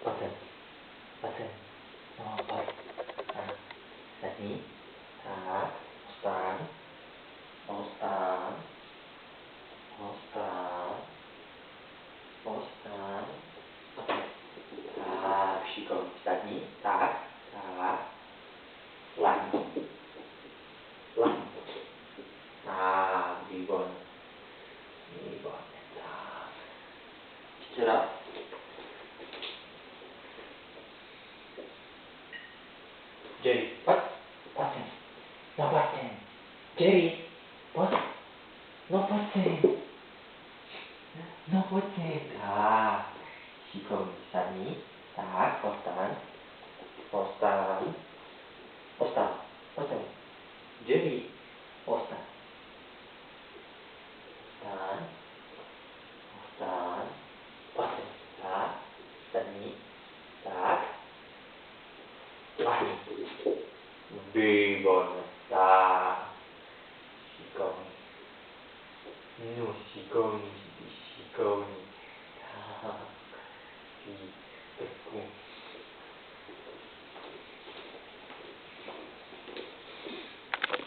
Potem. No, pojď. Sedni. Tak. Vstaň. Vstaň. Potem. Tak, šikovně. Sedni. Tak. Lehni. Tak, výborně. Tak. Ještě raz. Jerry, pojď. Pojď sem. No pojď sem. Jerry, pojď. No pojď sem. No pojď sem. Tak. Šikovný. Sadni. Tak, postaň. Postaň. Pojď sem. Jerry, postaň. Postaň. Pojď sem. Tak. Sedni. Tak. Lehni. Výborně. Tak. Šikovný. No, šikovný. Tak. Pěkně.